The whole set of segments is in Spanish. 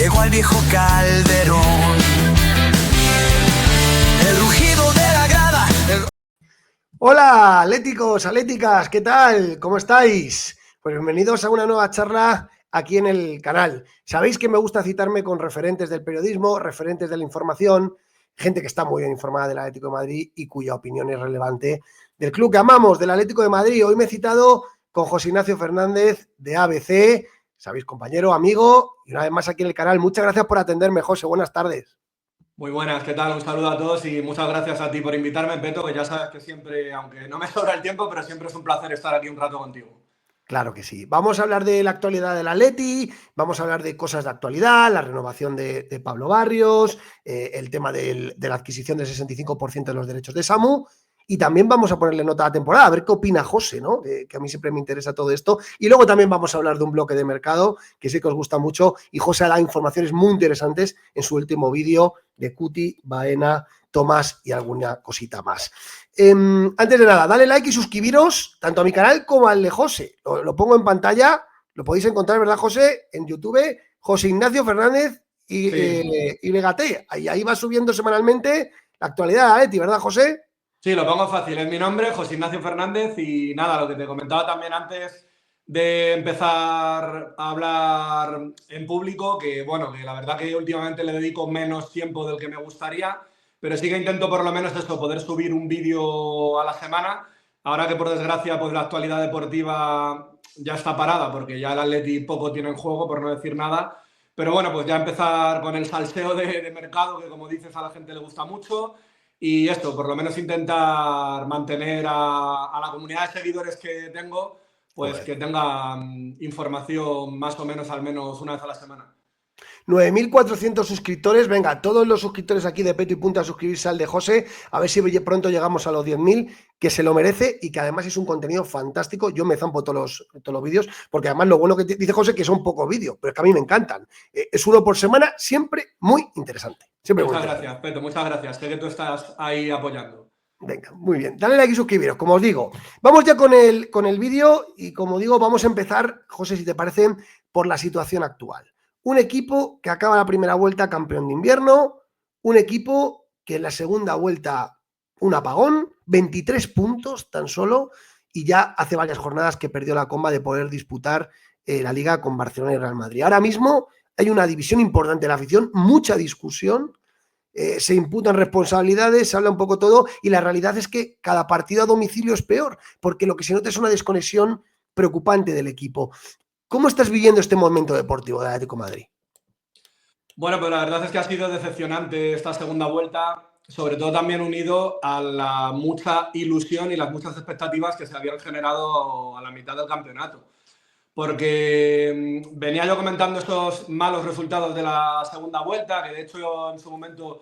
llegó al viejo Calderón. El rugido de la grada. Hola, atléticos, atléticas, ¿qué tal? ¿Cómo estáis? Pues bienvenidos a una nueva charla aquí en el canal. Sabéis que me gusta citarme con referentes del periodismo, referentes de la información, gente que está muy bien informada del Atlético de Madrid y cuya opinión es relevante del club que amamos, del Atlético de Madrid. Hoy me he citado con José Ignacio Fernández de ABC, sabéis, compañero, amigo, y una vez más aquí en el canal. Muchas gracias por atenderme, José. Buenas tardes. Muy buenas, ¿qué tal? Un saludo a todos y muchas gracias a ti por invitarme, Peto, que ya sabes que siempre, aunque no me sobra el tiempo, pero siempre es un placer estar aquí un rato contigo. Claro que sí. Vamos a hablar de la actualidad del Atleti, vamos a hablar de cosas de actualidad, la renovación de Pablo Barrios, el tema de la adquisición del 65% de los derechos de Samu, y también vamos a ponerle nota a la temporada, a ver qué opina José, ¿no? Que a mí siempre me interesa todo esto. Y luego también vamos a hablar de un bloque de mercado que sé que os gusta mucho, y José da informaciones muy interesantes en su último vídeo de Cuti, Baena, Tomás y alguna cosita más. Antes de nada, dale like y suscribiros tanto a mi canal como al de José. Lo pongo en pantalla, lo podéis encontrar, ¿verdad, José? En YouTube, José Ignacio Fernández y Legate. Ahí va subiendo semanalmente la actualidad de Atleti, ¿verdad, José? Sí, lo pongo fácil, es mi nombre, José Ignacio Fernández, y nada, lo que te comentaba también antes de empezar a hablar en público, que bueno, que la verdad que últimamente le dedico menos tiempo del que me gustaría, pero sí que intento por lo menos eso, poder subir un vídeo a la semana. Ahora que por desgracia pues la actualidad deportiva ya está parada, porque ya el Atleti poco tiene en juego, por no decir nada, pero bueno, pues ya empezar con el salseo de mercado, que como dices a la gente le gusta mucho. Y esto, por lo menos intentar mantener a la comunidad de seguidores que tengo, pues que tengan información más o menos al menos una vez a la semana. 9.400 suscriptores, venga, todos los suscriptores aquí de Peto y Punta a suscribirse al de José, a ver si pronto llegamos a los 10.000, que se lo merece y que además es un contenido fantástico. Yo me zampo todos los vídeos, porque además lo bueno que dice José que son pocos vídeos, pero es que a mí me encantan. Es uno por semana, siempre muy interesante. Siempre muchas gracias, Peto, muchas gracias. Sé que tú estás ahí apoyando. Venga, muy bien. Dale like y suscribiros, como os digo. Vamos ya con el vídeo y como digo, vamos a empezar, José, si te parece, por la situación actual. Un equipo que acaba la primera vuelta campeón de invierno, un equipo que en la segunda vuelta un apagón, 23 puntos tan solo, y ya hace varias jornadas que perdió la comba de poder disputar la Liga con Barcelona y Real Madrid. Ahora mismo hay una división importante de la afición, mucha discusión, se imputan responsabilidades, se habla un poco todo, y la realidad es que cada partido a domicilio es peor, porque lo que se nota es una desconexión preocupante del equipo. ¿Cómo estás viviendo este momento deportivo de Atlético de Madrid? Bueno, pues la verdad es que ha sido decepcionante esta segunda vuelta, sobre todo también unido a la mucha ilusión y las muchas expectativas que se habían generado a la mitad del campeonato. Porque venía yo comentando estos malos resultados de la segunda vuelta, que de hecho yo en su momento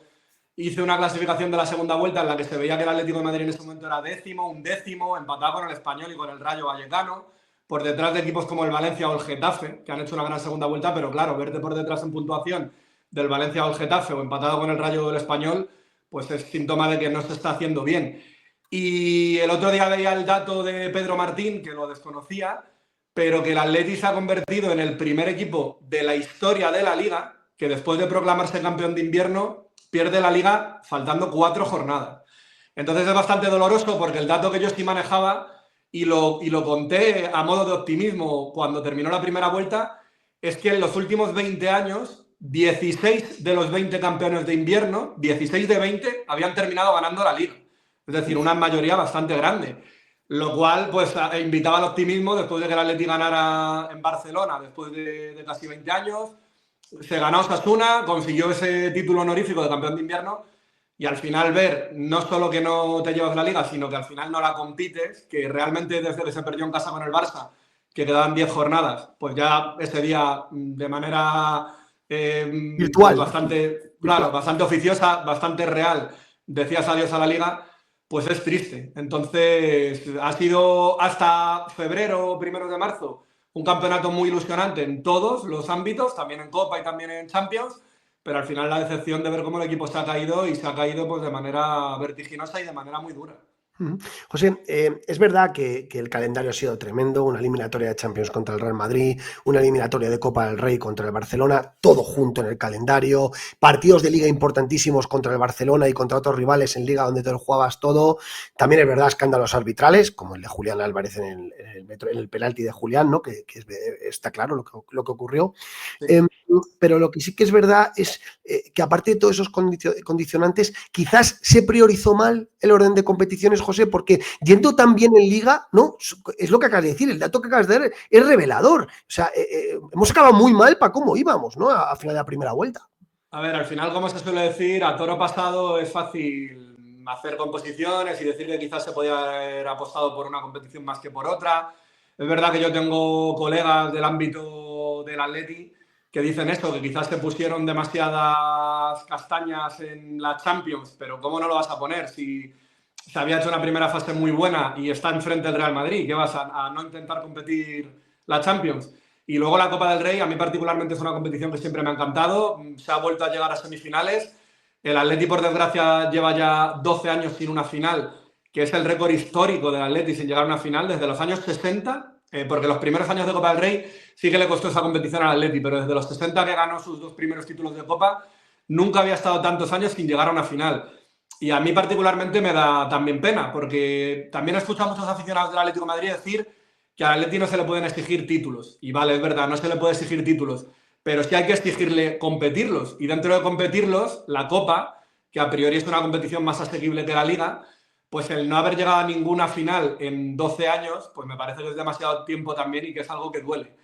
hice una clasificación de la segunda vuelta en la que se veía que el Atlético de Madrid en ese momento era décimo, undécimo, empatado con el Español y con el Rayo Vallecano, por detrás de equipos como el Valencia o el Getafe, que han hecho una gran segunda vuelta, pero claro, verte por detrás en puntuación del Valencia o el Getafe o empatado con el Rayo del Español, pues es síntoma de que no se está haciendo bien. Y el otro día veía el dato de Pedro Martín, que lo desconocía, pero que el Atleti se ha convertido en el primer equipo de la historia de la Liga que después de proclamarse campeón de invierno pierde la Liga faltando 4 jornadas. Entonces es bastante doloroso porque el dato que yo sí manejaba y lo conté a modo de optimismo cuando terminó la primera vuelta es que en los últimos 20 años 16 de los 20 campeones de invierno, 16 de 20 habían terminado ganando la Liga. Es decir, una mayoría bastante grande. Lo cual pues invitaba al optimismo después de que el Atleti ganara en Barcelona después de casi 20 años. Se ganó Osasuna, consiguió ese título honorífico de campeón de invierno y al final ver no solo que no te llevas la Liga, sino que al final no la compites, que realmente desde que se perdió en casa con el Barça, que quedaban 10 jornadas, pues ya ese día de manera virtual, pues bastante, claro, bastante oficiosa, bastante real, decías adiós a la Liga, pues es triste. Entonces ha sido hasta febrero o primeros de marzo un campeonato muy ilusionante en todos los ámbitos, también en Copa y también en Champions, pero al final la decepción de ver cómo el equipo se ha caído y se ha caído pues de manera vertiginosa y de manera muy dura. José, es verdad que el calendario ha sido tremendo, una eliminatoria de Champions contra el Real Madrid, una eliminatoria de Copa del Rey contra el Barcelona, todo junto en el calendario, partidos de Liga importantísimos contra el Barcelona y contra otros rivales en Liga donde te lo jugabas todo. También es verdad escándalos arbitrales, como el de Julián Álvarez en el penalti de Julián, ¿no? que está claro lo que ocurrió. Sí. Pero lo que sí que es verdad es que aparte de todos esos condicionantes, quizás se priorizó mal el orden de competiciones, José, porque yendo tan bien en Liga, ¿no? Es lo que acabas de decir, el dato que acabas de dar es revelador. O sea, hemos acabado muy mal para cómo íbamos, ¿no? A final de la primera vuelta. A ver, al final, como se suele decir, a toro pasado es fácil hacer composiciones y decir que quizás se podía haber apostado por una competición más que por otra. Es verdad que yo tengo colegas del ámbito del Atleti que dicen esto, que quizás se pusieron demasiadas castañas en la Champions, pero ¿cómo no lo vas a poner si se había hecho una primera fase muy buena y está enfrente del Real Madrid? ¿Qué vas a no intentar competir la Champions? Y luego la Copa del Rey, a mí particularmente es una competición que siempre me ha encantado, se ha vuelto a llegar a semifinales, el Atleti por desgracia lleva ya 12 años sin una final, que es el récord histórico del Atleti sin llegar a una final desde los años 60, porque los primeros años de Copa del Rey sí que le costó esa competición al Atleti, pero desde los 60 que ganó sus 2 primeros títulos de Copa, nunca había estado tantos años sin llegar a una final. Y a mí particularmente me da también pena, porque también he escuchado a muchos aficionados del Atlético de Madrid decir que al Atleti no se le pueden exigir títulos. Y vale, es verdad, no se le puede exigir títulos, pero sí hay que exigirle competirlos. Y dentro de competirlos, la Copa, que a priori es una competición más asequible que la Liga, pues el no haber llegado a ninguna final en 12 años, pues me parece que es demasiado tiempo también y que es algo que duele.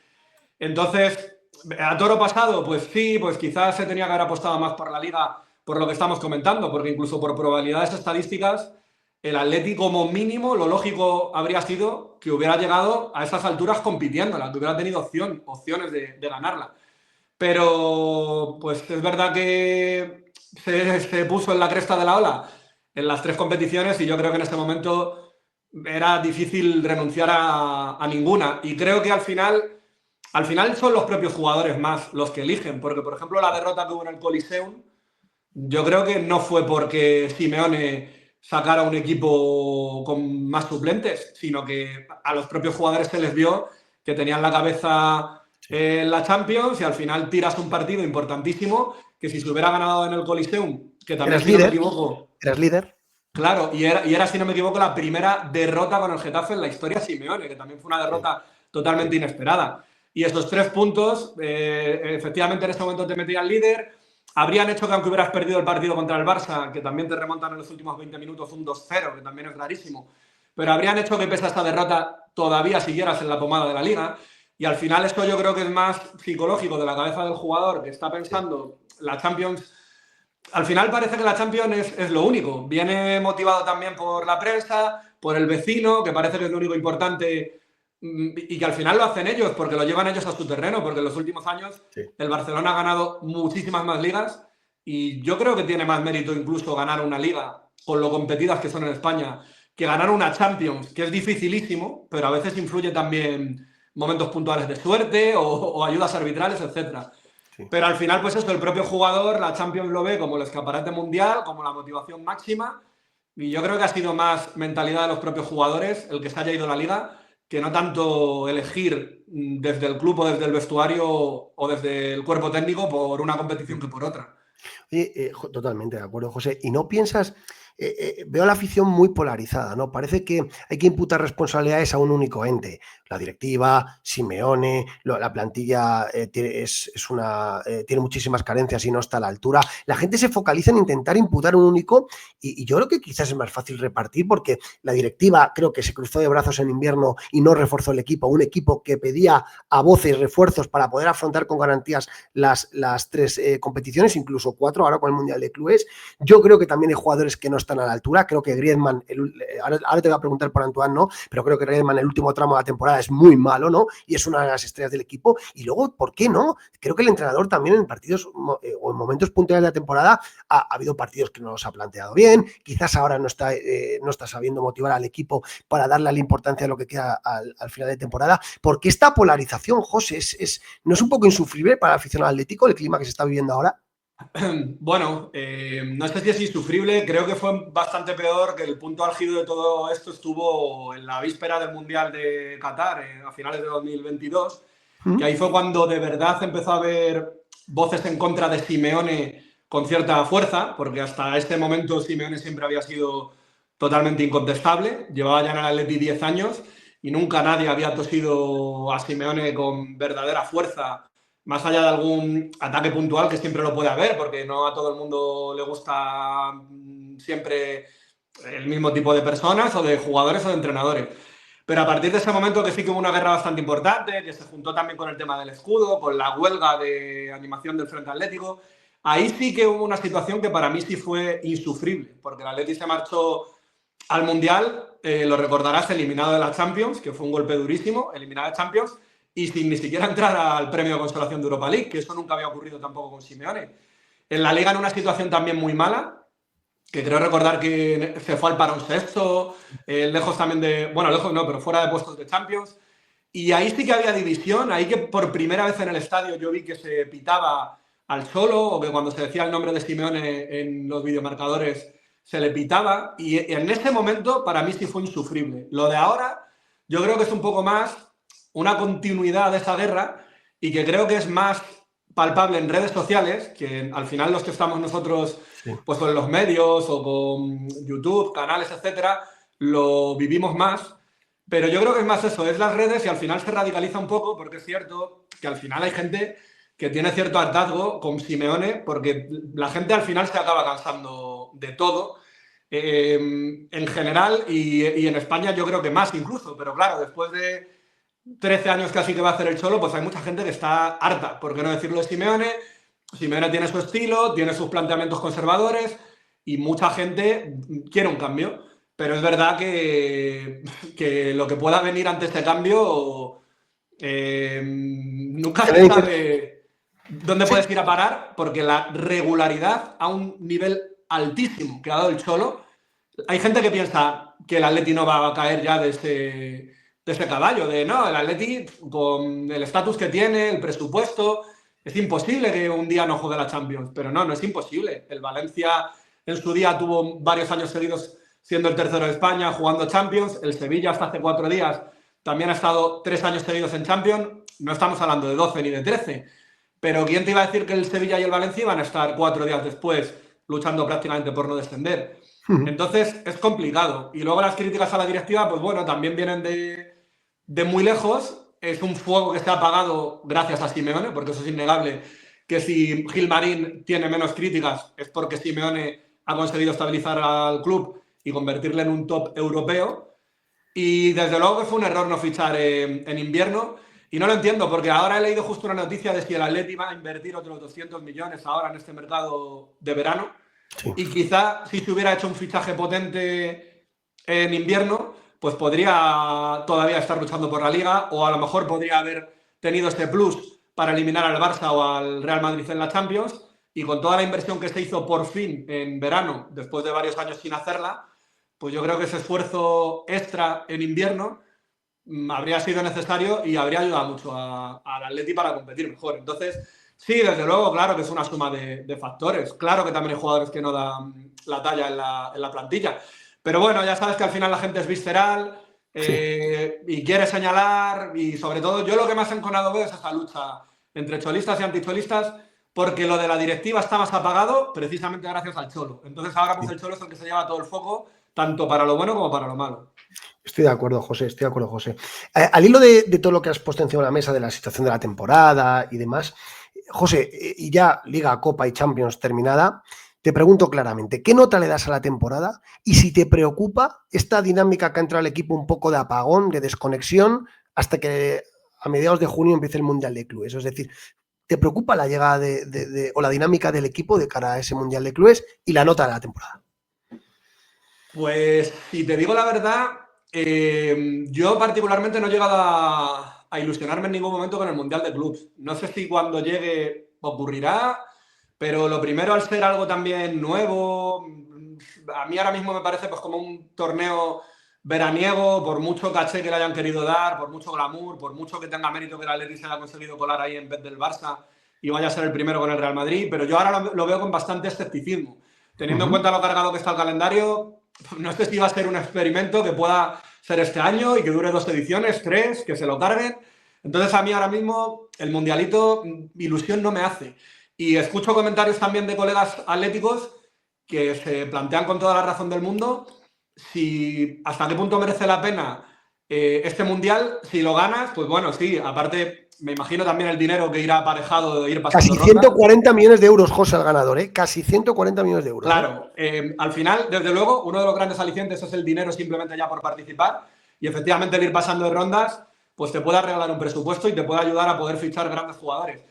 Entonces, a toro pasado, pues sí, pues quizás se tenía que haber apostado más por la Liga, por lo que estamos comentando, porque incluso por probabilidades estadísticas, el Atleti como mínimo, lo lógico habría sido que hubiera llegado a esas alturas compitiéndola, que hubiera tenido opciones de ganarla. Pero, pues es verdad que se puso en la cresta de la ola en las 3 competiciones y yo creo que en este momento era difícil renunciar a ninguna. Y creo que al final son los propios jugadores más los que eligen, porque por ejemplo la derrota que hubo en el Coliseum, yo creo que no fue porque Simeone sacara un equipo con más suplentes, sino que a los propios jugadores se les vio que tenían la cabeza en la Champions y al final tiras un partido importantísimo que si se hubiera ganado en el Coliseum, que también si no me equivoco... Eras líder. Claro, y era, si no me equivoco, la primera derrota con el Getafe en la historia de Simeone, que también fue una derrota totalmente inesperada. Y esos 3 puntos, efectivamente en este momento te metían líder, habrían hecho que aunque hubieras perdido el partido contra el Barça, que también te remontan en los últimos 20 minutos un 2-0, que también es rarísimo, pero habrían hecho que pese a esta derrota todavía siguieras en la pomada de la Liga. Y al final esto yo creo que es más psicológico de la cabeza del jugador que está pensando la Champions. Al final parece que la Champions es lo único. Viene motivado también por la prensa, por el vecino, que parece que es lo único importante y que al final lo hacen ellos, porque lo llevan ellos a su terreno, porque en los últimos años el Barcelona ha ganado muchísimas más ligas y yo creo que tiene más mérito incluso ganar una liga con lo competidas que son en España que ganar una Champions, que es dificilísimo, pero a veces influye también momentos puntuales de suerte o ayudas arbitrales, etcétera. Sí. Pero al final, pues eso, el propio jugador, la Champions lo ve como el escaparate mundial, como la motivación máxima, y yo creo que ha sido más mentalidad de los propios jugadores el que se haya ido a la Liga, que no tanto elegir desde el club o desde el vestuario o desde el cuerpo técnico por una competición que por otra. Oye, totalmente de acuerdo, José. ¿Y no piensas? Veo a la afición muy polarizada, ¿no? Parece que hay que imputar responsabilidades a un único ente. La directiva, Simeone, la plantilla tiene muchísimas carencias y no está a la altura. La gente se focaliza en intentar imputar un único y yo creo que quizás es más fácil repartir porque la directiva creo que se cruzó de brazos en invierno y no reforzó el equipo. Un equipo que pedía a voces refuerzos para poder afrontar con garantías las 3 competiciones, incluso 4 ahora con el Mundial de Clubes. Yo creo que también hay jugadores que no están a la altura. Creo que Griezmann, ahora te voy a preguntar por Antoine, ¿no? Pero creo que Griezmann el último tramo de la temporada es muy malo, ¿no? Y es una de las estrellas del equipo. Y luego, ¿por qué no? Creo que el entrenador también en partidos o en momentos puntuales de la temporada ha habido partidos que no los ha planteado bien. Quizás ahora no está sabiendo motivar al equipo para darle la importancia a lo que queda al final de temporada. Porque esta polarización, José, ¿no es un poco insufrible para el aficionado atlético el clima que se está viviendo ahora? Bueno, no sé si es insufrible, creo que fue bastante peor, que el punto álgido de todo esto estuvo en la víspera del Mundial de Qatar, a finales de 2022, que ¿Mm? ahí fue cuando de verdad empezó a haber voces en contra de Simeone con cierta fuerza, porque hasta este momento Simeone siempre había sido totalmente incontestable, llevaba ya en el Atleti 10 años y nunca nadie había tosido a Simeone con verdadera fuerza, más allá de algún ataque puntual que siempre lo puede haber, porque no a todo el mundo le gusta siempre el mismo tipo de personas o de jugadores o de entrenadores. Pero a partir de ese momento que sí que hubo una guerra bastante importante, que se juntó también con el tema del escudo, con la huelga de animación del Frente Atlético, ahí sí que hubo una situación que para mí sí fue insufrible, porque el Atleti se marchó al Mundial, lo recordarás, eliminado de la Champions, que fue un golpe durísimo, eliminado de Champions, y sin ni siquiera entrar al premio de consolación de Europa League, que eso nunca había ocurrido tampoco con Simeone. En la Liga en una situación también muy mala, que creo recordar que se fue al parón sexto, lejos también de... Bueno, lejos no, pero fuera de puestos de Champions. Y ahí sí que había división, ahí que por primera vez en el estadio yo vi que se pitaba al Cholo, o que cuando se decía el nombre de Simeone en los videomarcadores se le pitaba, y en ese momento para mí sí fue insufrible. Lo de ahora yo creo que es un poco más una continuidad de esa guerra, y que creo que es más palpable en redes sociales, que al final los que estamos nosotros Sí. pues con los medios o con YouTube, canales, etcétera, lo vivimos más. Pero yo creo que es más eso, es las redes, y al final se radicaliza un poco, porque es cierto que al final hay gente que tiene cierto hartazgo con Simeone, porque la gente al final se acaba cansando de todo, en general, y en España yo creo que más incluso, pero claro, después de 13 años casi que va a hacer el Cholo, pues hay mucha gente que está harta, por qué no decirlo de Simeone. Simeone tiene su estilo, tiene sus planteamientos conservadores, y mucha gente quiere un cambio. Pero es verdad que lo que pueda venir ante este cambio, nunca se sabe dónde Sí. puedes ir a parar, porque la regularidad a un nivel altísimo que ha dado el Cholo, hay gente que piensa que el Atleti no va a caer ya de ese caballo, de no, el Atleti con el estatus que tiene, el presupuesto, es imposible que un día no juegue la Champions. Pero no, no es imposible. El Valencia en su día tuvo varios años seguidos siendo el tercero de España, jugando Champions. El Sevilla hasta hace 4 días también ha estado 3 años seguidos en Champions. No estamos hablando de 12 ni de 13. Pero ¿quién te iba a decir que el Sevilla y el Valencia iban a estar 4 días después luchando prácticamente por no descender? Entonces es complicado. Y luego las críticas a la directiva, pues bueno, también vienen de muy lejos. Es un fuego que se ha apagado gracias a Simeone, porque eso es innegable, que si Gilmarín tiene menos críticas es porque Simeone ha conseguido estabilizar al club y convertirle en un top europeo. Y desde luego que fue un error no fichar en invierno. Y no lo entiendo, porque ahora he leído justo una noticia de si el Atleti va a invertir otros 200 millones ahora en este mercado de verano. Sí. Y quizá si se hubiera hecho un fichaje potente en invierno, pues podría todavía estar luchando por la Liga, o a lo mejor podría haber tenido este plus para eliminar al Barça o al Real Madrid en la Champions. Y con toda la inversión que se hizo por fin en verano, después de varios años sin hacerla, pues yo creo que ese esfuerzo extra en invierno habría sido necesario y habría ayudado mucho al Atleti para competir mejor. Entonces, sí, desde luego, claro que es una suma de factores. Claro que también hay jugadores que no dan la talla en la plantilla. Pero bueno, ya sabes que al final la gente es visceral, y quiere señalar, y sobre todo yo lo que más enconado veo es esa lucha entre cholistas y anticholistas, porque lo de la directiva está más apagado precisamente gracias al Cholo. Entonces ahora pues el Cholo es el que se lleva todo el foco, tanto para lo bueno como para lo malo. Estoy de acuerdo, José, estoy de acuerdo, José. Al hilo de todo lo que has puesto encima de la mesa, de la situación de la temporada y demás, José, y ya Liga, Copa y Champions terminada, te pregunto claramente, ¿qué nota le das a la temporada? Y si te preocupa esta dinámica que ha entrado al equipo, un poco de apagón, de desconexión, hasta que a mediados de junio empiece el Mundial de Clubes. Es decir, ¿te preocupa la llegada o la dinámica del equipo de cara a ese Mundial de Clubes y la nota de la temporada? Pues si te digo la verdad, yo particularmente no he llegado a ilusionarme en ningún momento con el Mundial de Clubs. No sé si cuando llegue ocurrirá, pero lo primero, al ser algo también nuevo, a mí ahora mismo me parece pues como un torneo veraniego, por mucho caché que le hayan querido dar, por mucho glamour, por mucho que tenga mérito que el Atleti se haya conseguido colar ahí en vez del Barça y vaya a ser el primero con el Real Madrid, pero yo ahora lo veo con bastante escepticismo. Teniendo en cuenta lo cargado que está el calendario, no sé si va a ser un experimento que pueda ser este año y que dure 2 ediciones, 3, que se lo carguen. Entonces a mí ahora mismo el Mundialito ilusión no me hace. Y escucho comentarios también de colegas atléticos que se plantean con toda la razón del mundo si hasta qué punto merece la pena este Mundial. Si lo ganas, pues bueno, sí, aparte me imagino también el dinero que irá aparejado de ir pasando Casi 140 millones de euros, José, al ganador, ¿eh? Casi 140 millones de euros. Claro, al final, desde luego, uno de los grandes alicientes es el dinero simplemente ya por participar, y efectivamente el ir pasando de rondas pues te puede arreglar un presupuesto y te puede ayudar a poder fichar grandes jugadores.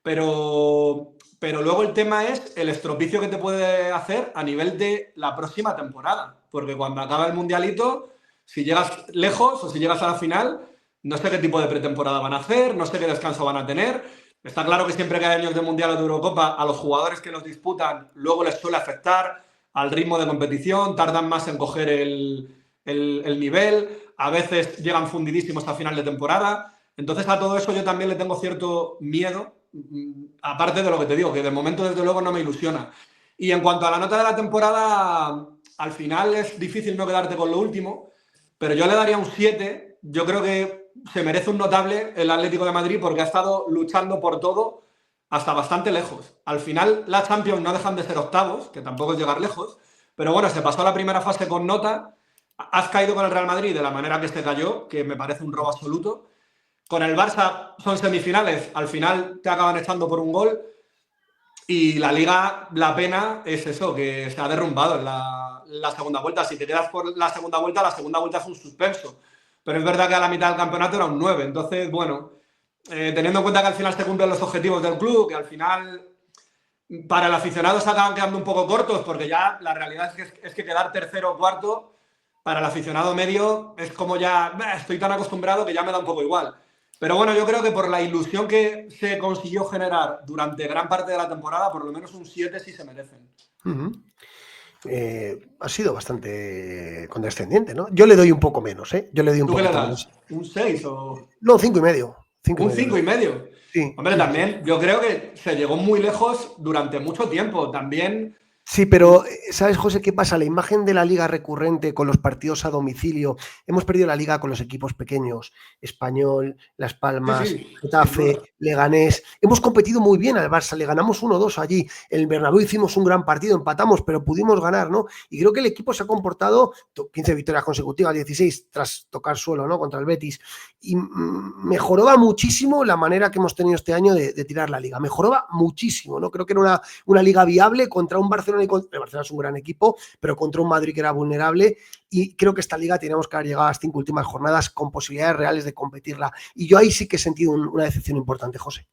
Pero luego el tema es el estropicio que te puede hacer a nivel de la próxima temporada, porque cuando acaba el Mundialito, si llegas lejos o si llegas a la final, no sé qué tipo de pretemporada van a hacer, no sé qué descanso van a tener. Está claro que siempre que hay años de Mundial o de Eurocopa, a los jugadores que los disputan luego les suele afectar al ritmo de competición, tardan más en coger el nivel, a veces llegan fundidísimos a final de temporada. Entonces a todo eso yo también le tengo cierto miedo, aparte de lo que te digo, que de momento desde luego no me ilusiona. Y en cuanto a la nota de la temporada, al final es difícil no quedarte con lo último, pero yo le daría un 7. Yo creo que se merece un notable el Atlético de Madrid porque ha estado luchando por todo hasta bastante lejos. Al final las Champions no dejan de ser octavos, que tampoco es llegar lejos, pero bueno, se pasó a la primera fase con nota. Has caído con el Real Madrid de la manera que se cayó, que me parece un robo absoluto. Con el Barça son semifinales, al final te acaban echando por un gol. Y la Liga, la pena es eso, que se ha derrumbado en la segunda vuelta. Si te quedas por la segunda vuelta es un suspenso. Pero es verdad que a la mitad del campeonato era un 9. Entonces, bueno, teniendo en cuenta que al final se cumplen los objetivos del club, que al final para el aficionado se acaban quedando un poco cortos, porque ya la realidad es que quedar tercero o cuarto para el aficionado medio es como ya, estoy tan acostumbrado que ya me da un poco igual. Pero bueno, yo creo que por la ilusión que se consiguió generar durante gran parte de la temporada, por lo menos un 7 sí se merecen. Ha sido bastante condescendiente, ¿no? Yo le doy un poco menos, ¿eh? Yo le doy un poco poquito menos. ¿Un 6 o...? No, 5,5. ¿Un 5,5? Sí. Hombre, también yo creo que se llegó muy lejos durante mucho tiempo. También... Sí, pero ¿sabes, José, qué pasa? La imagen de la liga recurrente con los partidos a domicilio. Hemos perdido la liga con los equipos pequeños. Español, Las Palmas, Getafe, Leganés. Hemos competido muy bien al Barça. Le ganamos 1-2 allí. En el Bernabéu hicimos un gran partido, empatamos, pero pudimos ganar, ¿no? Y creo que el equipo se ha comportado 15 victorias consecutivas, 16 tras tocar suelo, ¿no? Contra el Betis. Y mejoraba muchísimo la manera que hemos tenido este año de tirar la liga. Mejoraba muchísimo, ¿no? Creo que era una liga viable contra un Barcelona. El Barcelona es un gran equipo, pero contra un Madrid que era vulnerable, y creo que esta liga teníamos que haber llegado a las 5 últimas jornadas con posibilidades reales de competirla, y yo ahí sí que he sentido una decepción importante, José.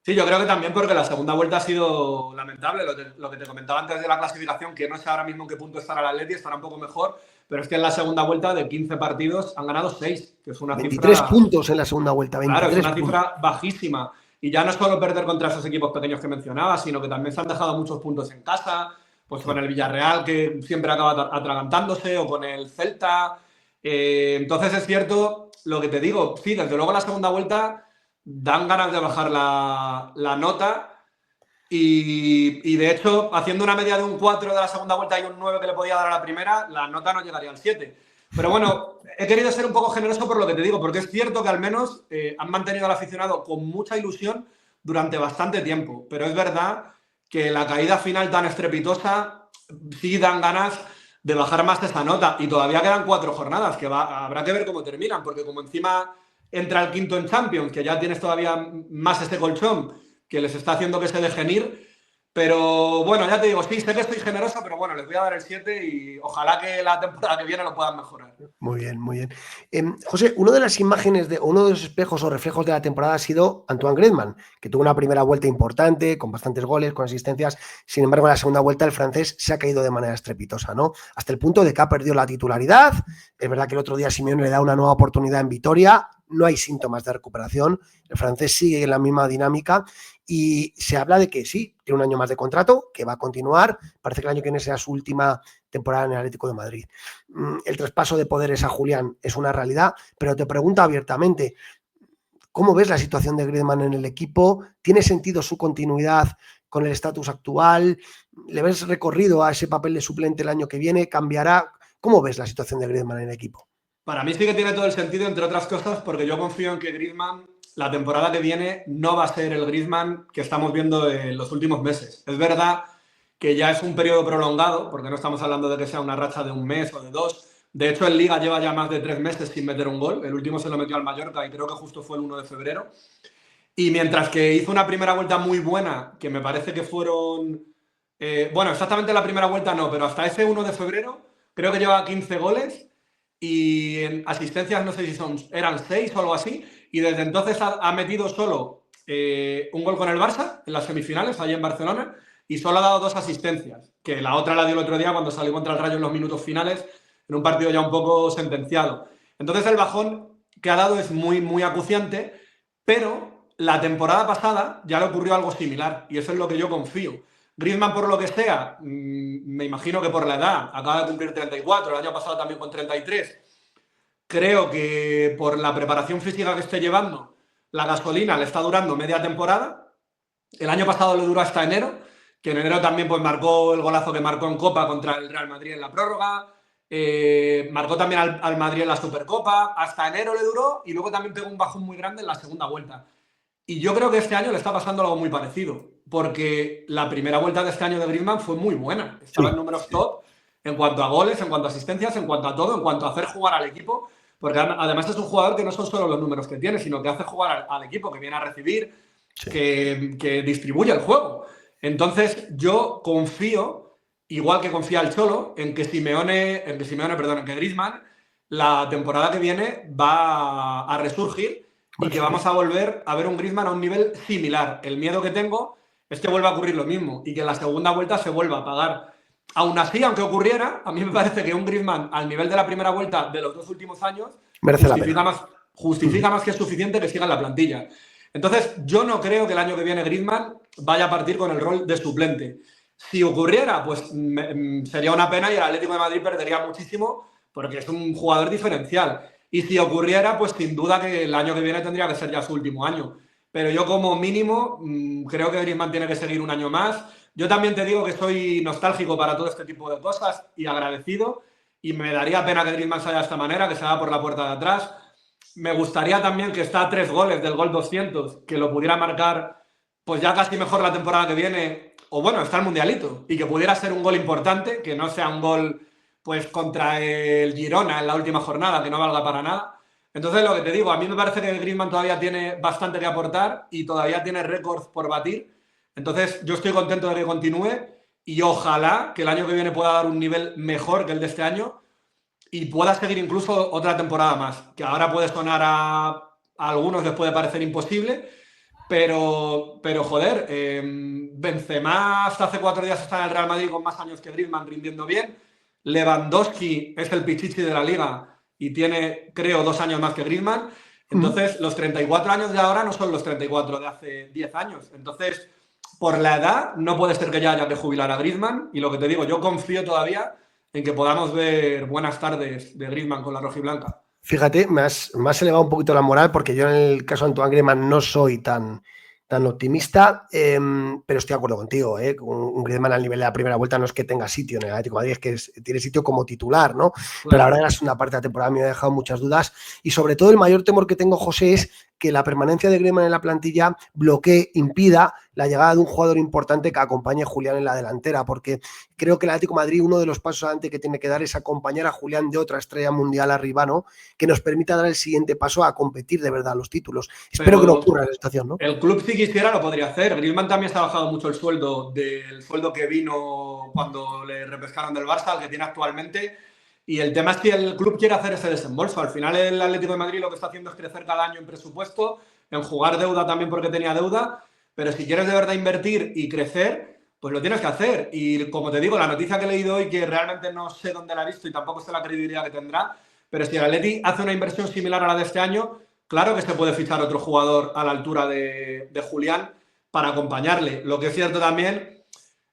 Sí, yo creo que también porque la segunda vuelta ha sido lamentable, lo que te comentaba antes de la clasificación, que no sé ahora mismo en qué punto estará el Atleti, estará un poco mejor, pero es que en la segunda vuelta de 15 partidos han ganado 6, que es una 23 cifra... puntos en la segunda vuelta, 23 Claro, es una cifra bajísima. Y ya no es solo perder contra esos equipos pequeños que mencionaba, sino que también se han dejado muchos puntos en casa, pues con el Villarreal, que siempre acaba atragantándose, o con el Celta. Entonces es cierto lo que te digo. Sí, desde luego la segunda vuelta dan ganas de bajar la nota. Y de hecho, haciendo una media de un 4 de la segunda vuelta y un 9 que le podía dar a la primera, la nota no llegaría al 7. Pero bueno, he querido ser un poco generoso por lo que te digo, porque es cierto que al menos han mantenido al aficionado con mucha ilusión durante bastante tiempo. Pero es verdad que la caída final tan estrepitosa sí dan ganas de bajar más esa nota. Y todavía quedan 4 jornadas, que habrá que ver cómo terminan, porque como encima entra el quinto en Champions, que ya tienes todavía más este colchón que les está haciendo que se dejen ir. Pero bueno, ya te digo, sí, sé que estoy generoso, pero bueno, les voy a dar el 7 y ojalá que la temporada que viene lo puedan mejorar. Muy bien, muy bien. José, una de las imágenes, uno de los espejos o reflejos de la temporada ha sido Antoine Griezmann, que tuvo una primera vuelta importante, con bastantes goles, con asistencias. Sin embargo, en la segunda vuelta el francés se ha caído de manera estrepitosa, ¿no? Hasta el punto de que ha perdido la titularidad. Es verdad que el otro día Simeone le da una nueva oportunidad en Vitoria. No hay síntomas de recuperación. El francés sigue en la misma dinámica y se habla de que sí, tiene un año más de contrato, que va a continuar. Parece que el año que viene será su última temporada en el Atlético de Madrid. El traspaso de poderes a Julián es una realidad, pero te pregunto abiertamente, ¿Cómo ves la situación de Griezmann en el equipo? ¿Tiene sentido su continuidad con el estatus actual? ¿Le ves recorrido a ese papel de suplente el año que viene? ¿Cambiará? ¿Cómo ves la situación de Griezmann en el equipo? Para mí sí que tiene todo el sentido, entre otras cosas, porque yo confío en que Griezmann, la temporada que viene, no va a ser el Griezmann que estamos viendo en los últimos meses. Es verdad que ya es un periodo prolongado, porque no estamos hablando de que sea una racha de un mes o de dos. De hecho, en Liga lleva ya más de 3 meses sin meter un gol. El último se lo metió al Mallorca y creo que justo fue el 1 de febrero. Y mientras que hizo una primera vuelta muy buena, que me parece que fueron... bueno, exactamente la primera vuelta no, pero hasta ese 1 de febrero creo que lleva 15 goles y en asistencias no sé si eran 6 o algo así. Y desde entonces ha metido solo un gol con el Barça en las semifinales, allí en Barcelona, y solo ha dado 2 asistencias, que la otra la dio el otro día cuando salió contra el Rayo en los minutos finales, en un partido ya un poco sentenciado. Entonces el bajón que ha dado es muy, muy acuciante, pero la temporada pasada ya le ocurrió algo similar, y eso es lo que yo confío. Griezmann, por lo que sea, me imagino que por la edad, acaba de cumplir 34, el año pasado también con 33, creo que por la preparación física que esté llevando, la gasolina le está durando media temporada. El año pasado le duró hasta enero, que en enero también pues marcó el golazo que marcó en Copa contra el Real Madrid en la prórroga, marcó también al Madrid en la Supercopa, hasta enero le duró y luego también pegó un bajón muy grande en la segunda vuelta. Y yo creo que este año le está pasando algo muy parecido, porque la primera vuelta de este año de Griezmann fue muy buena, estaba en números top en cuanto a goles, en cuanto a asistencias, en cuanto a todo, en cuanto a hacer jugar al equipo, porque además es un jugador que no son solo los números que tiene, sino que hace jugar al equipo, que viene a recibir, que distribuye el juego. Entonces yo confío, igual que confía el Cholo, en que Griezmann la temporada que viene va a resurgir y que vamos a volver a ver un Griezmann a un nivel similar. El miedo que tengo es que vuelva a ocurrir lo mismo y que en la segunda vuelta se vuelva a pagar. Aún así, aunque ocurriera, a mí me parece que un Griezmann al nivel de la primera vuelta de los 2 últimos años justifica más que suficiente que siga en la plantilla. Entonces, yo no creo que el año que viene Griezmann vaya a partir con el rol de suplente. Si ocurriera, pues sería una pena y el Atlético de Madrid perdería muchísimo porque es un jugador diferencial. Y si ocurriera, pues sin duda que el año que viene tendría que ser ya su último año. Pero yo como mínimo creo que Griezmann tiene que seguir un año más. Yo también te digo que soy nostálgico para todo este tipo de cosas y agradecido. Y me daría pena que Griezmann salga de esta manera, que se haga por la puerta de atrás. Me gustaría también que está a 3 goles del gol 200, que lo pudiera marcar pues ya casi mejor la temporada que viene. O bueno, está el Mundialito. Y que pudiera ser un gol importante, que no sea un gol pues contra el Girona en la última jornada, que no valga para nada. Entonces, lo que te digo, a mí me parece que Griezmann todavía tiene bastante que aportar y todavía tiene récords por batir. Entonces, yo estoy contento de que continúe y ojalá que el año que viene pueda dar un nivel mejor que el de este año y pueda seguir incluso otra temporada más, que ahora puede sonar a algunos les puede parecer imposible, pero joder, Benzema hasta hace 4 días está en el Real Madrid con más años que Griezmann rindiendo bien. Lewandowski es el pichichi de la liga y tiene, creo, 2 años más que Griezmann. Entonces, los 34 años de ahora no son los 34 de hace 10 años. Entonces, por la edad, no puede ser que ya haya que jubilar a Griezmann. Y lo que te digo, yo confío todavía en que podamos ver buenas tardes de Griezmann con la rojiblanca. Fíjate, me has elevado un poquito la moral porque yo en el caso de Antoine Griezmann no soy tan optimista, pero estoy de acuerdo contigo, un Griezmann al nivel de la primera vuelta no es que tenga sitio en el Atlético de Madrid, es que tiene sitio como titular, ¿no? Claro. Pero la verdad que la segunda parte de la temporada me ha dejado muchas dudas y sobre todo el mayor temor que tengo, José, es que la permanencia de Griezmann en la plantilla bloquee, impida la llegada de un jugador importante que acompañe a Julián en la delantera, porque creo que el Atlético de Madrid, uno de los pasos adelante que tiene que dar es acompañar a Julián de otra estrella mundial arriba, ¿no? Que nos permita dar el siguiente paso a competir de verdad los títulos. Espero que no ocurra la situación, ¿no? El club, si quisiera, lo podría hacer. Griezmann también se ha bajado mucho el sueldo del sueldo que vino cuando le repescaron del Barça, al que tiene actualmente. Y el tema es que el club quiere hacer ese desembolso. Al final el Atlético de Madrid lo que está haciendo es crecer cada año en presupuesto, en jugar deuda también porque tenía deuda, pero si quieres de verdad invertir y crecer, pues lo tienes que hacer. Y como te digo, la noticia que he leído hoy, que realmente no sé dónde la he visto y tampoco sé la credibilidad que tendrá, pero si el Atleti hace una inversión similar a la de este año, claro que se puede fichar otro jugador a la altura de Julián para acompañarle. Lo que es cierto también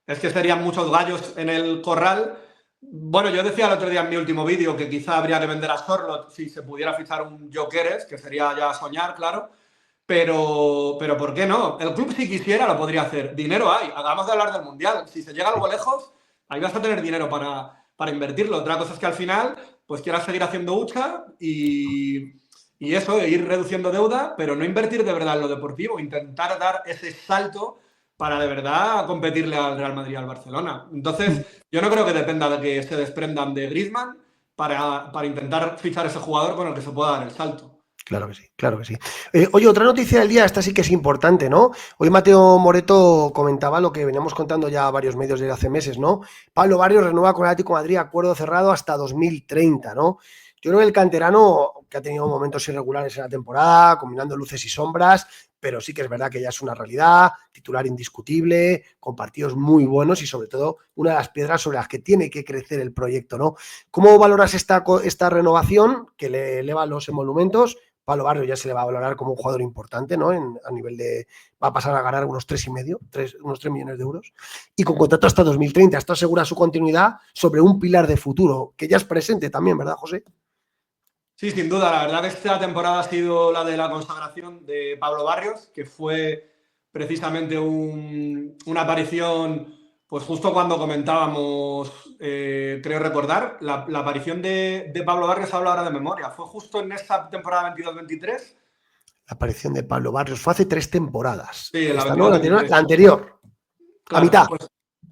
es que serían muchos gallos en el corral. Bueno, yo decía el otro día en mi último vídeo que quizá habría que vender a Sorloth si se pudiera fichar un Gyökeres, que sería ya soñar, claro. pero ¿por qué no? El club, si quisiera, lo podría hacer. Dinero hay. Acabamos de hablar del Mundial. Si se llega algo lejos, ahí vas a tener dinero para invertirlo. Otra cosa es que al final pues quieras seguir haciendo hucha y eso, ir reduciendo deuda, pero no invertir de verdad en lo deportivo, intentar dar ese salto para de verdad competirle al Real Madrid y al Barcelona. Entonces, yo no creo que dependa de que se desprendan de Griezmann para intentar fichar ese jugador con el que se pueda dar el salto. Claro que sí, claro que sí. Oye, otra noticia del día, esta sí que es importante, ¿no? Hoy Mateo Moreto comentaba lo que veníamos contando ya varios medios desde hace meses, ¿no? Pablo Barrios renueva con el Atlético de Madrid, acuerdo cerrado hasta 2030, ¿no? Yo creo que el canterano, que ha tenido momentos irregulares en la temporada, combinando luces y sombras, pero sí que es verdad que ya es una realidad, titular indiscutible, con partidos muy buenos y sobre todo una de las piedras sobre las que tiene que crecer el proyecto, ¿no? ¿Cómo valoras esta renovación que le eleva los emolumentos? Pablo Barrios ya se le va a valorar como un jugador importante, ¿no? A nivel de... Va a pasar a ganar unos 3 millones de euros. Y con contrato hasta 2030. Esto asegura su continuidad sobre un pilar de futuro, que ya es presente también, ¿verdad, José? Sí, sin duda. La verdad que esta temporada ha sido la de la consagración de Pablo Barrios, que fue precisamente una aparición, pues justo cuando comentábamos, creo recordar, la aparición de Pablo Barrios, hablo ahora de memoria, fue justo en esta temporada 22-23. La aparición de Pablo Barrios fue hace 3 temporadas. Sí, Esta, ¿no? La anterior. Claro, a mitad. Pues,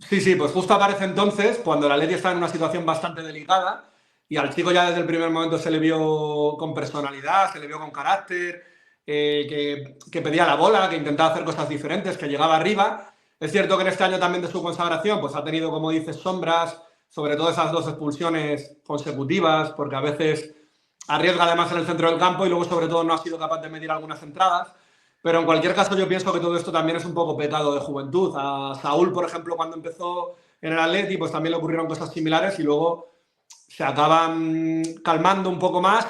sí, pues justo aparece entonces cuando el Atleti está en una situación bastante delicada y al chico ya desde el primer momento se le vio con personalidad, se le vio con carácter, que pedía la bola, que intentaba hacer cosas diferentes, que llegaba arriba. Es cierto que en este año también de su consagración pues ha tenido, como dices, sombras, sobre todo esas 2 expulsiones consecutivas, porque a veces arriesga además en el centro del campo y luego sobre todo no ha sido capaz de medir algunas entradas. Pero en cualquier caso yo pienso que todo esto también es un poco pecado de juventud. A Saúl, por ejemplo, cuando empezó en el Atleti, pues también le ocurrieron cosas similares y luego se acaban calmando un poco más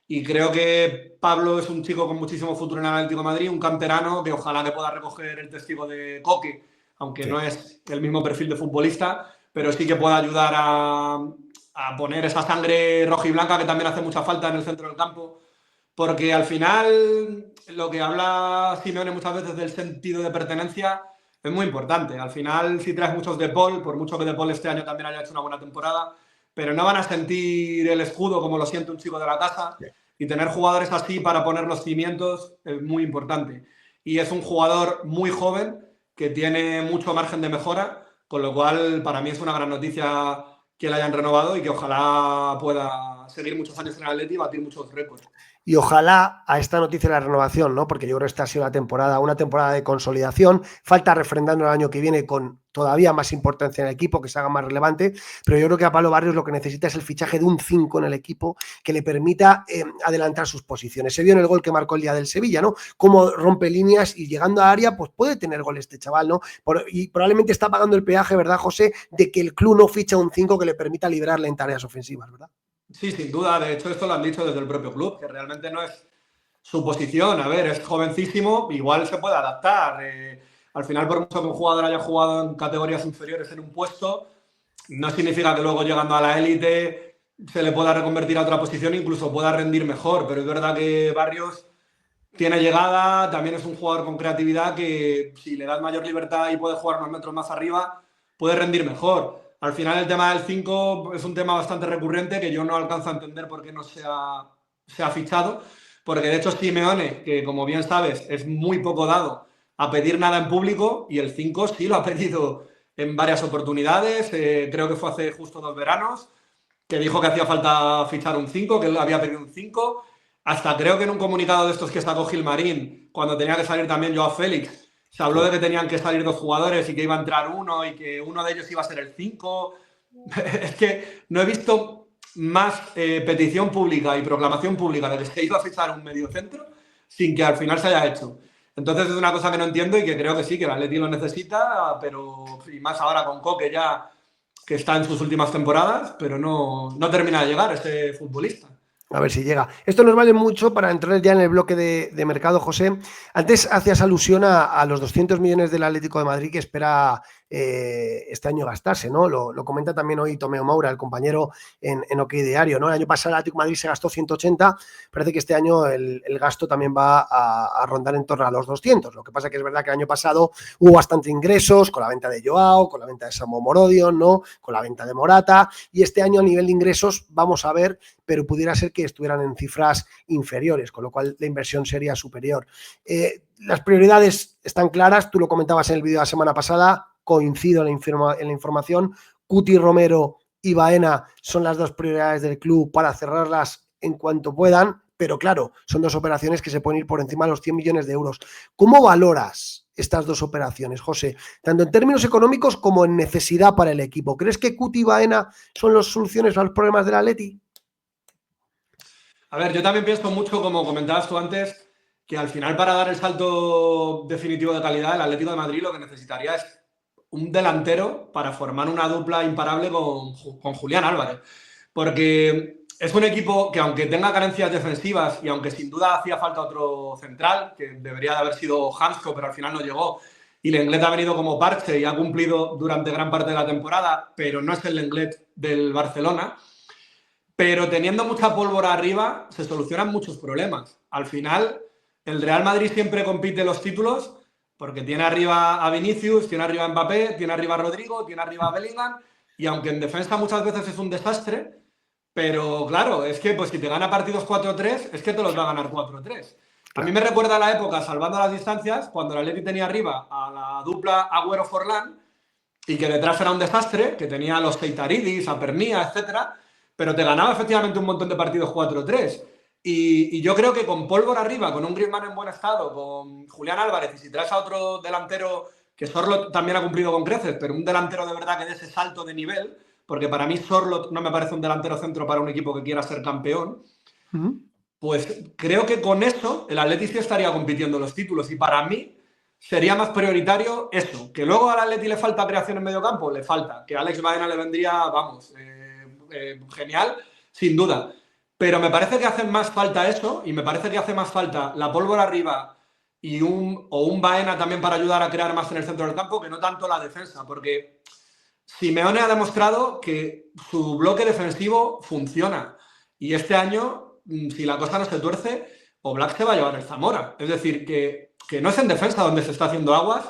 y creo que Pablo es un chico con muchísimo futuro en el Atlético de Madrid, un canterano que ojalá que pueda recoger el testigo de Coque, aunque sí, no es el mismo perfil de futbolista, pero sí que pueda ayudar a poner esa sangre rojiblanca que también hace mucha falta en el centro del campo, porque al final lo que habla Simeone muchas veces del sentido de pertenencia es muy importante. Al final, si traes muchos de Paul, por mucho que de Paul este año también haya hecho una buena temporada, pero no van a sentir el escudo como lo siente un chico de la casa, y tener jugadores así para poner los cimientos es muy importante. Y es un jugador muy joven que tiene mucho margen de mejora, con lo cual para mí es una gran noticia que le hayan renovado y que ojalá pueda seguir muchos años en el Atleti y batir muchos récords. Y ojalá a esta noticia de la renovación, ¿no? Porque yo creo que esta ha sido una temporada de consolidación. Falta refrendando el año que viene con todavía más importancia en el equipo, que se haga más relevante. Pero yo creo que a Pablo Barrios lo que necesita es el fichaje de un 5 en el equipo que le permita adelantar sus posiciones. Se vio en el gol que marcó el día del Sevilla, ¿no? Cómo rompe líneas y llegando a área, pues puede tener gol este chaval, ¿no? Y probablemente está pagando el peaje, ¿verdad, José? De que el club no ficha un 5 que le permita liberarle en tareas ofensivas, ¿verdad? Sí, sin duda. De hecho, esto lo han dicho desde el propio club, que realmente no es su posición. A ver, es jovencísimo, igual se puede adaptar. Al final, por mucho que un jugador haya jugado en categorías inferiores en un puesto, no significa que luego llegando a la élite se le pueda reconvertir a otra posición, incluso pueda rendir mejor. Pero es verdad que Barrios tiene llegada, también es un jugador con creatividad que si le das mayor libertad y puede jugar unos metros más arriba, puede rendir mejor. Al final el tema del 5 es un tema bastante recurrente que yo no alcanzo a entender por qué no se ha fichado, porque de hecho Simeone, que como bien sabes es muy poco dado a pedir nada en público, y el 5 sí lo ha pedido en varias oportunidades, creo que fue hace justo 2 veranos, que dijo que hacía falta fichar un 5, que él había pedido un 5, hasta creo que en un comunicado de estos que sacó Gilmarín, cuando tenía que salir también Joao Félix, se habló de que tenían que salir 2 jugadores y que iba a entrar uno y que uno de ellos iba a ser el 5. Es que no he visto más petición pública y proclamación pública de que se iba a fichar un mediocentro sin que al final se haya hecho. Entonces es una cosa que no entiendo y que creo que sí, que el Atleti lo necesita, pero y más ahora con Coque ya, que está en sus últimas temporadas, pero no termina de llegar ese futbolista. A ver si llega. Esto nos vale mucho para entrar ya en el bloque de mercado, José. Antes hacías alusión a los 200 millones del Atlético de Madrid que espera este año gastarse, ¿no? Lo comenta también hoy Tomeo Moura, el compañero en OK Diario, ¿no? El año pasado el Atlético de Madrid se gastó 180, parece que este año el gasto también va a rondar en torno a los 200. Lo que pasa que es verdad que el año pasado hubo bastantes ingresos con la venta de Joao, con la venta de Samu Morodion, ¿no? Con la venta de Morata, y este año a nivel de ingresos vamos a ver, pero pudiera ser que estuvieran en cifras inferiores, con lo cual la inversión sería superior. Las prioridades están claras, tú lo comentabas en el vídeo de la semana pasada, coincido en la información, Cuti Romero y Baena son las dos prioridades del club para cerrarlas en cuanto puedan, pero claro, son dos operaciones que se pueden ir por encima de los 100 millones de euros. ¿Cómo valoras estas dos operaciones, José? Tanto en términos económicos como en necesidad para el equipo. ¿Crees que Cuti y Baena son las soluciones a los problemas del Atleti? A ver, yo también pienso mucho, como comentabas tú antes, que al final para dar el salto definitivo de calidad, el Atlético de Madrid lo que necesitaría es un delantero para formar una dupla imparable con Julián Álvarez. Porque es un equipo que, aunque tenga carencias defensivas y aunque sin duda hacía falta otro central, que debería de haber sido Hansko, pero al final no llegó, y Lenglet ha venido como parche y ha cumplido durante gran parte de la temporada, pero no es el Lenglet del Barcelona. Pero teniendo mucha pólvora arriba, se solucionan muchos problemas. Al final, el Real Madrid siempre compite los títulos porque tiene arriba a Vinicius, tiene arriba a Mbappé, tiene arriba a Rodrigo, tiene arriba a Bellingham, y aunque en defensa muchas veces es un desastre, pero claro, es que pues si te gana partidos 4-3, es que te los va a ganar 4-3. A mí me recuerda la época, salvando las distancias, cuando el Atleti tenía arriba a la dupla Agüero-Forlán y que detrás era un desastre, que tenía a los Seitaridis, a Pernía, etcétera, pero te ganaba efectivamente un montón de partidos 4-3. Y yo creo que con pólvora arriba, con un Griezmann en buen estado, con Julián Álvarez, y si traes a otro delantero, que Sorloth también ha cumplido con creces, pero un delantero de verdad que dé ese salto de nivel, porque para mí Sorloth no me parece un delantero centro para un equipo que quiera ser campeón, pues creo que con eso el Atleti sí estaría compitiendo los títulos, y para mí sería más prioritario eso. Que luego al Atleti le falta creación en medio campo, le falta. Que a Alex Baena le vendría, vamos, genial, sin duda. Pero me parece que hace más falta eso, y me parece que hace más falta la pólvora arriba y un Baena también para ayudar a crear más en el centro del campo, que no tanto la defensa, porque Simeone ha demostrado que su bloque defensivo funciona, y este año, si la cosa no se tuerce, Oblak se va a llevar el Zamora. Es decir, que no es en defensa donde se está haciendo aguas,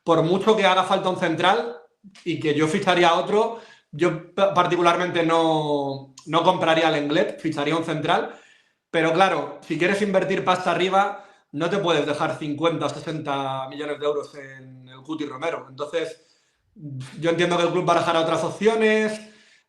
por mucho que haga falta un central, y que yo ficharía a otro. Yo particularmente no compraría al Lenglet, ficharía un central, pero claro, si quieres invertir pasta arriba, no te puedes dejar 50 o 60 millones de euros en el Cuti Romero. Entonces, yo entiendo que el club barajará otras opciones.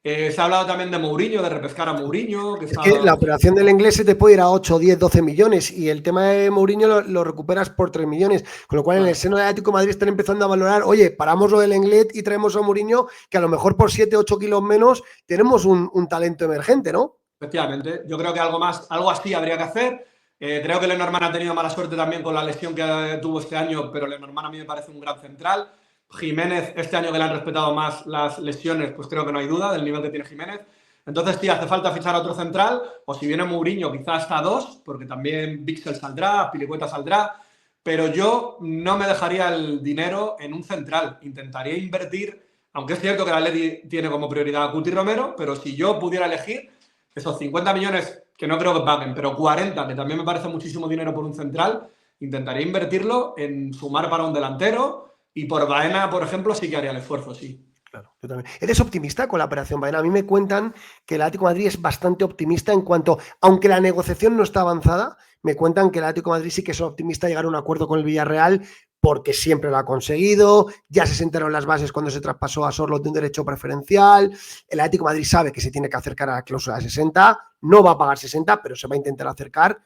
Se ha hablado también de Mourinho, de repescar a Mourinho. Que la operación del inglés se te puede ir a 8, 10, 12 millones, y el tema de Mourinho lo recuperas por 3 millones, con lo cual en el seno del Atlético de Madrid están empezando a valorar, oye, paramos lo del Lenglet y traemos a Mourinho, que a lo mejor por 7, 8 kilos menos tenemos un talento emergente, ¿no? Efectivamente, yo creo que algo así habría que hacer. Creo que Lenormand ha tenido mala suerte también con la lesión que tuvo este año, pero Lenormand a mí me parece un gran central. Jiménez, este año que le han respetado más las lesiones, pues creo que no hay duda del nivel que tiene Jiménez. Entonces, sí, hace falta fichar a otro central, o si viene Mourinho, quizás hasta 2, porque también Bixel saldrá, Pilicueta saldrá, pero yo no me dejaría el dinero en un central. Intentaría invertir, aunque es cierto que el Atleti tiene como prioridad a Cuti Romero, pero si yo pudiera elegir esos 50 millones, que no creo que paguen, pero 40, que también me parece muchísimo dinero por un central, intentaría invertirlo en sumar para un delantero. Y por Baena, por ejemplo, sí que haría el esfuerzo, sí. Claro, yo también. ¿Eres optimista con la operación Baena? A mí me cuentan que el Atlético de Madrid es bastante optimista en cuanto, aunque la negociación no está avanzada, me cuentan que el Atlético de Madrid sí que es optimista llegar a un acuerdo con el Villarreal, porque siempre lo ha conseguido, ya se sentaron las bases cuando se traspasó a Sorloth de un derecho preferencial, el Atlético de Madrid sabe que se tiene que acercar a la cláusula de 60, no va a pagar 60, pero se va a intentar acercar.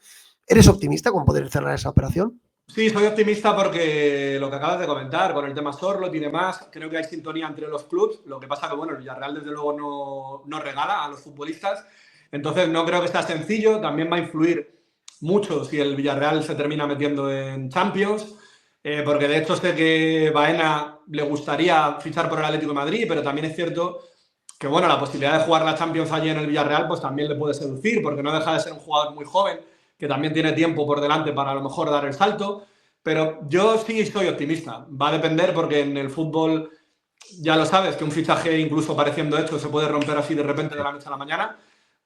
¿Eres optimista con poder cerrar esa operación? Sí, soy optimista porque lo que acabas de comentar, con el tema Sorloth y demás, creo que hay sintonía entre los clubes. Lo que pasa que, bueno, el Villarreal desde luego no regala a los futbolistas, entonces no creo que sea sencillo. También va a influir mucho si el Villarreal se termina metiendo en Champions, porque de hecho sé que Baena le gustaría fichar por el Atlético de Madrid, pero también es cierto que, bueno, la posibilidad de jugar la Champions allí en el Villarreal pues también le puede seducir, porque no deja de ser un jugador muy joven, que también tiene tiempo por delante para a lo mejor dar el salto, pero yo sí soy optimista. Va a depender porque en el fútbol ya lo sabes, que un fichaje incluso pareciendo hecho se puede romper así de repente de la noche a la mañana,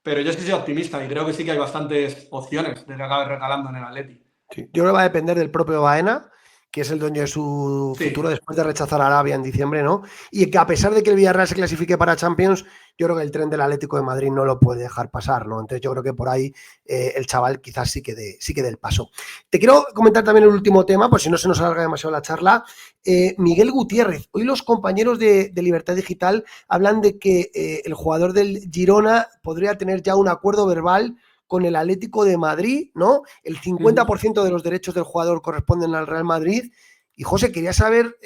pero yo sí soy optimista y creo que sí que hay bastantes opciones de que acabe recalando en el Atleti. Sí. Yo creo que va a depender del propio Baena, que es el dueño de su futuro Sí. después de rechazar a Arabia en diciembre, ¿no? Y que a pesar de que el Villarreal se clasifique para Champions, yo creo que el tren del Atlético de Madrid no lo puede dejar pasar, ¿no? Entonces yo creo que por ahí el chaval quizás sí que dé el paso. Te quiero comentar también el último tema, por si no se nos alarga demasiado la charla. Miguel Gutiérrez. Hoy los compañeros de Libertad Digital hablan de que el jugador del Girona podría tener ya un acuerdo verbal con el Atlético de Madrid, ¿no? El 50% de los derechos del jugador corresponden al Real Madrid. Y José, quería saber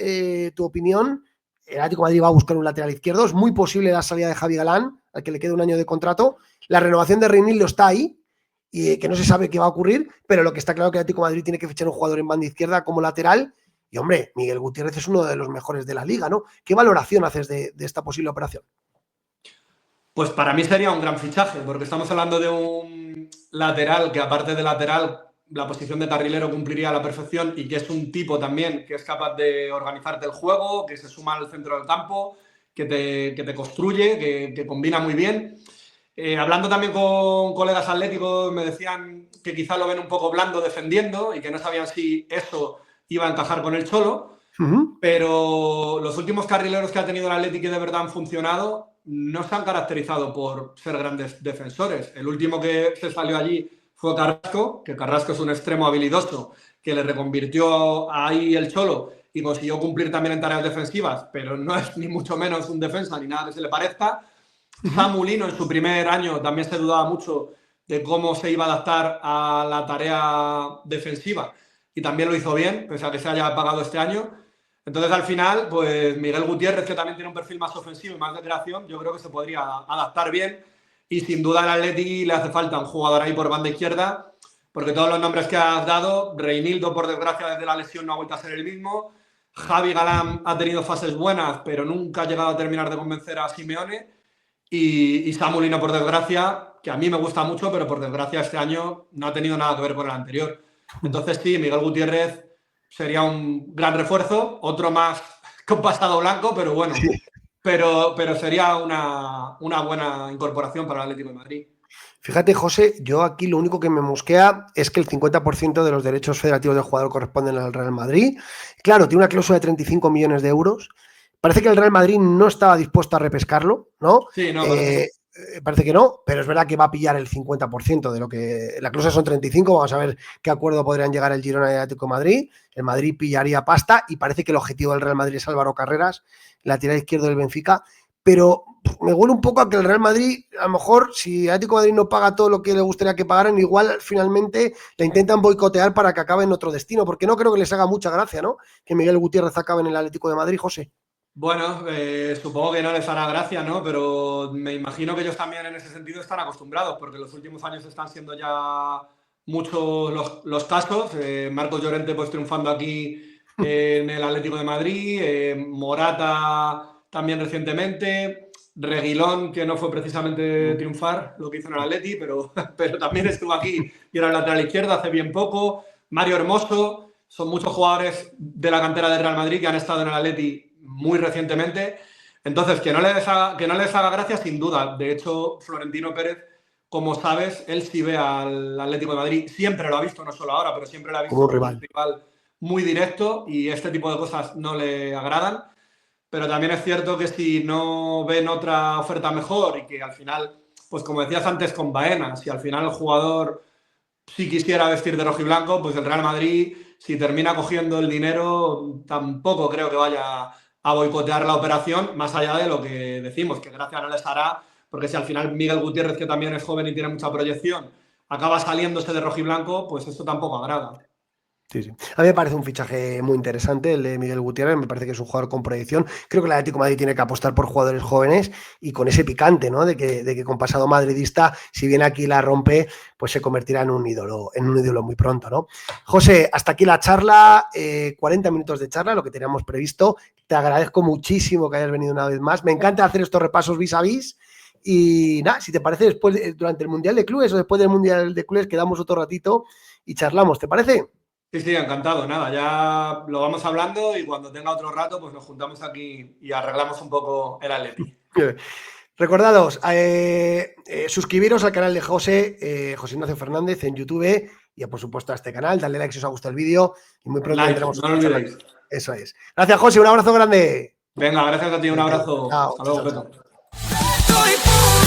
tu opinión. El Atlético de Madrid va a buscar un lateral izquierdo. Es muy posible la salida de Javi Galán, al que le quede un año de contrato. La renovación de Reinildo está ahí, y que no se sabe qué va a ocurrir, pero lo que está claro es que el Atlético de Madrid tiene que fichar un jugador en banda izquierda como lateral. Y hombre, Miguel Gutiérrez es uno de los mejores de la liga, ¿no? ¿Qué valoración haces de esta posible operación? Pues para mí sería un gran fichaje, porque estamos hablando de un lateral que, aparte de lateral, la posición de carrilero cumpliría a la perfección y que es un tipo también que es capaz de organizarte el juego, que se suma al centro del campo, que te construye, que combina muy bien. Hablando también con colegas atléticos, me decían que quizá lo ven un poco blando defendiendo y que no sabían si eso iba a encajar con el Cholo. Pero los últimos carrileros que ha tenido el Atleti que de verdad han funcionado no se han caracterizado por ser grandes defensores. El último que se salió allí fue Carrasco, que Carrasco es un extremo habilidoso que le reconvirtió ahí el Cholo y consiguió cumplir también en tareas defensivas, pero no es ni mucho menos un defensa ni nada que se le parezca. Samu Lino en su primer año también se dudaba mucho de cómo se iba a adaptar a la tarea defensiva y también lo hizo bien, pese a que se haya pagado este año. Entonces, al final, pues Miguel Gutiérrez, que también tiene un perfil más ofensivo y más de creación, yo creo que se podría adaptar bien y sin duda al Atleti le hace falta un jugador ahí por banda izquierda, porque todos los nombres que has dado, Reinildo, por desgracia, desde la lesión no ha vuelto a ser el mismo, Javi Galán ha tenido fases buenas, pero nunca ha llegado a terminar de convencer a Simeone, y Samu Lino, por desgracia, que a mí me gusta mucho, pero por desgracia este año no ha tenido nada que ver con el anterior. Entonces sí, Miguel Gutiérrez sería un gran refuerzo, otro más con pasado blanco, pero bueno, Sí. pero sería una buena incorporación para el Atlético de Madrid. Fíjate, José, yo aquí lo único que me mosquea es que el 50% de los derechos federativos del jugador corresponden al Real Madrid. Claro, tiene una cláusula de 35 millones de euros. Parece que el Real Madrid no estaba dispuesto a repescarlo, ¿no? Sí, no, Parece que no, pero es verdad que va a pillar el 50% de lo que... La cláusula son 35, vamos a ver qué acuerdo podrían llegar el Girona y el Atlético de Madrid. El Madrid pillaría pasta y parece que el objetivo del Real Madrid es Álvaro Carreras, lateral izquierdo del Benfica, pero me huele un poco a que el Real Madrid, a lo mejor, si el Atlético de Madrid no paga todo lo que le gustaría que pagaran, igual finalmente la intentan boicotear para que acabe en otro destino, porque no creo que les haga mucha gracia, ¿no? Que Miguel Gutiérrez acabe en el Atlético de Madrid, José. bueno, supongo que no les hará gracia, ¿no? Pero me imagino que ellos también en ese sentido están acostumbrados, porque en los últimos años están siendo ya muchos los casos. Marcos Llorente pues triunfando aquí en el Atlético de Madrid, Morata también recientemente, Reguilón, que no fue precisamente triunfar lo que hizo en el Atleti, pero también estuvo aquí y era el lateral izquierdo hace bien poco, Mario Hermoso, son muchos jugadores de la cantera del Real Madrid que han estado en el Atleti muy recientemente. Entonces, que no les haga gracia, sin duda. De hecho, Florentino Pérez, como sabes, él sí ve al Atlético de Madrid, siempre lo ha visto, no solo ahora, pero siempre lo ha visto Como un como un rival. rival muy directo y este tipo de cosas no le agradan. Pero también es cierto que si no ven otra oferta mejor y que al final, pues como decías antes con Baena, si al final el jugador sí quisiera vestir de rojiblanco, pues el Real Madrid, si termina cogiendo el dinero, tampoco creo que vaya a boicotear la operación, más allá de lo que decimos, que gracia no les hará, porque si al final Miguel Gutiérrez, que también es joven y tiene mucha proyección, acaba saliéndose de rojiblanco, pues esto tampoco agrada. Sí, sí. A mí me parece un fichaje muy interesante el de Miguel Gutiérrez, me parece que es un jugador con proyección. Creo que el Atlético de Madrid tiene que apostar por jugadores jóvenes y con ese picante, ¿no? De que con pasado madridista, si viene aquí y la rompe, pues se convertirá en un ídolo muy pronto, ¿no? José, hasta aquí la charla, 40 minutos de charla, lo que teníamos previsto. Te agradezco muchísimo que hayas venido una vez más. Me encanta hacer estos repasos vis a vis. Y nada, si te parece, después, durante el Mundial de Clubes o después del Mundial de Clubes, quedamos otro ratito y charlamos, ¿te parece? Sí, encantado. Nada, ya lo vamos hablando y cuando tenga otro rato, pues nos juntamos aquí y arreglamos un poco el Atleti. Recordados, suscribiros al canal de José Ignacio Fernández en YouTube y por supuesto a este canal. Darle like si os ha gustado el vídeo y muy pronto tendremos no lo olvidéis. Eso es. Gracias, José. Un abrazo grande. Venga, gracias a ti. Un abrazo. Chao. Hasta luego, Chao. Pedro.